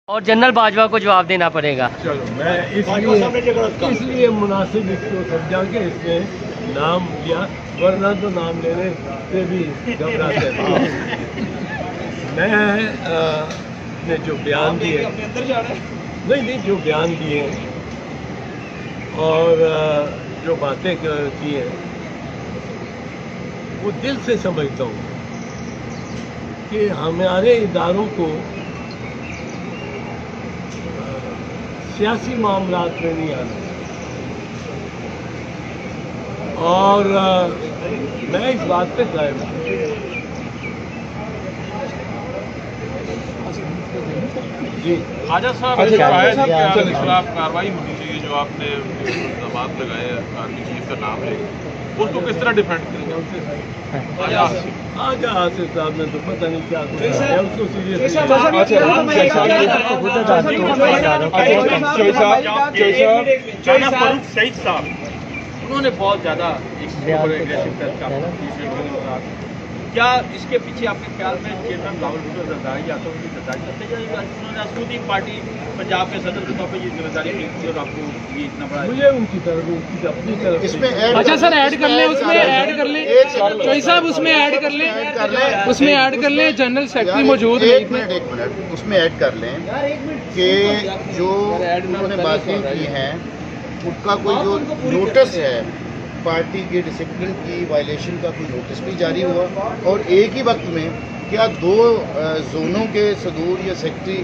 اور جنرل باجوہ کو جواب دینا پڑے گا. چلو میں اس لیے مناسب اس کو سمجھا کہ اس نے نام لیا، ورنہ تو نام لینے سے بھی گھبراتے تھے. میں نے جو بیان دیے نہیں جو بیان دیے اور جو باتیں کی ہیں وہ دل سے سمجھتا ہوں کہ ہمارے اداروں کو سیاسی معاملات میں نہیں آنا، اور میں اس بات پہ قائم ہوں. جی خواجہ صاحب کے خلاف کارروائی ہونی چاہیے، جو آپ نے الزامات لگائے آرمی چیف کا نام لے اس کو کس طرح ڈیفینڈ کریں گے؟ آجا آصف صاحب نے تو پتہ نہیں کیا ہے اس کو سیریس شہید صاحب انہوں نے بہت زیادہ کیا اس کے پیچھے آپ کے خیال میں چیتن راول بھٹو زرداری یا تو ان کی زرداری کرتے جائے گا؟ انہوں نے اسودی پارٹی پنجاب کے صدر کے طور پہ یہ ذمہ داری لی تھی اور آپ کو یہ اتنا بڑا مجھے ان کی طرف ان کی اپنی طرف اس میں اچھا سر ایڈ کر لیں، اس میں ایڈ کر لیں چوئی صاحب، اس میں ایڈ کر لیں، اس میں ایڈ کر لیں جنرل سیکرٹری موجود نہیں تھے. ایک منٹ اس میں ایڈ کر لیں کہ جو انہوں نے باتیں کی ہیں ان کا کوئی جو نوٹس ہے پارٹی کے ڈسپلن کی وائلیشن کا کوئی نوٹس بھی جاری ہوا، اور ایک ہی وقت میں کیا دو زونوں کے صدور یا سیکرٹری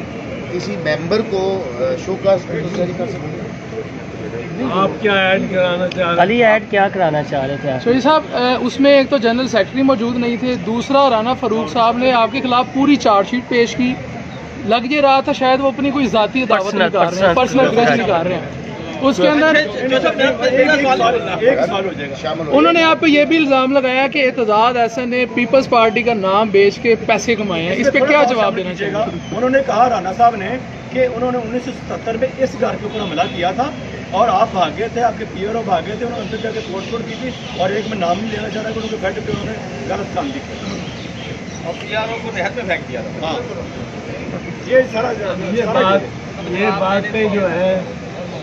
کسی ممبر کو شو کاز نوٹس جاری کر سکتے ہیں؟ آپ کیا ایڈ کرانا چاہ رہے ہیں؟ علی ایڈ کیا کرانا چاہ رہے تھے آپ؟ چوئی صاحب اس میں ایک تو جنرل سیکرٹری موجود نہیں تھے، دوسرا رانا فاروق صاحب نے آپ کے خلاف پوری چارج شیٹ پیش کی. لگ یہ رہا تھا شاید وہ اپنی کوئی ذاتی دعوت نکال رہے ہیں، پرسنل گرج نکال رہے ہیں. اس کے اندر انہوں نے آپ پہ یہ بھی الزام لگایا کہ اعتزاز احسن نے پیپلز پارٹی کا نام بیچ کے پیسے کمائے ہیں. اس پہ کیا جواب دینا چاہیے گا؟ انہوں نے کہا رانا صاحب نے کہ انہوں نے 1977 میں اس گھر کے اوپر حملہ کیا تھا اور آپ بھاگے تھے، آپ کے پیئر بھاگے تھے، انہوں نے اندر جا کے توڑ پھوڑ کی تھی، اور ایک میں نام نہیں لینا چاہ رہا کہ ان کے بیٹھ پہ انہوں نے غلط کام دکھا اور پیاروں کو نہر میں پھینک دیا تھا. ہاں یہ سارا یہ باتیں جو ہے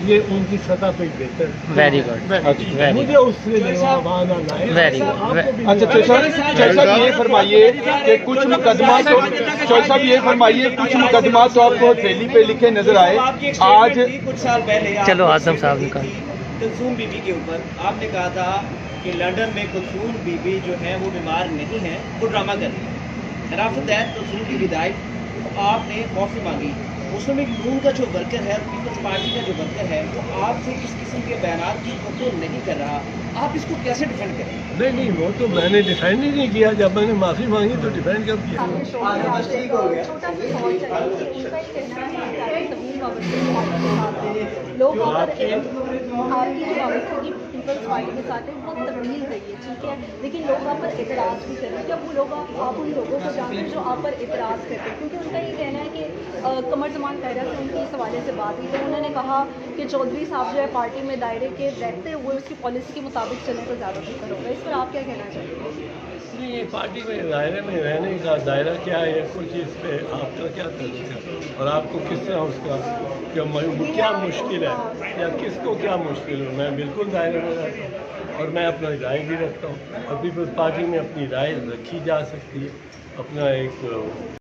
یہ ان کی سطح پہ بہتر. ویری گڈ، ویری مجھے اس سے لیوانا نہ ہے. Very good. اچھا چوئی صاحب یہ فرمائیے کہ کچھ مقدمات چوئی صاحب یہ فرمائیے کچھ مقدمات تو آپ کو ہتھیلی پہ لکھے نظر آئے آج. کچھ سال پہلے چلو اعظم صاحب نکال. کلثوم بی بی کے اوپر آپ نے کہا تھا کہ لندن میں کلثوم بی بی جو ہے وہ بیمار نہیں ہے، وہ ڈرامہ کر رہی ہے. After that Kulsoom Bibi died, آپ نے معافی مانگی. مسلم نون کا جو ورکر ہے، پیپلز پارٹی کا جو ورکر ہے، وہ آپ سے اس قسم کے بیانات کی قبول نہیں کر رہا. آپ اس کو کیسے ڈیفینڈ کریں؟ نہیں وہ تو میں نے ڈیفینڈ ہی نہیں کیا. جب میں نے معافی مانگی تو ڈیفینڈ کب کیا؟ لوگ پیپلز پارٹی کے ساتھ بہت تبدیل رہی ہے، ٹھیک ہے، لیکن لوگ آپ پر اعتراض بھی کریں. جب وہ لوگ آپ ان لوگوں کو جانتے ہیں جو آپ پر اعتراض کرتے ہیں، کیونکہ ان کا یہ کہنا ہے کہ قمر زمان خیرہ سے ان کی اس حوالے سے بات ہوئی تو انہوں نے کہا کہ چودھری صاحب جو ہے پارٹی میں دائرے کے رہتے ہوئے اس کی پالیسی کے مطابق چلیں تو زیادہ بہتر ہوگا. اس پر آپ کیا کہنا چاہتے ہیں؟ نہیں، یہ پارٹی میں دائرے میں رہنے کا دائرہ کیا ہے، کچھ اس پہ آپ کا کیا طریقہ ہے اور آپ کو کس طرح اس کا کیا مشکل ہے یا کس کو کیا مشکل ہے. میں بالکل دائرے میں رہتا ہوں اور میں اپنا رائے بھی رکھتا ہوں، اور پیپلز پارٹی میں اپنی رائے رکھی جا سکتی ہے. اپنا ایک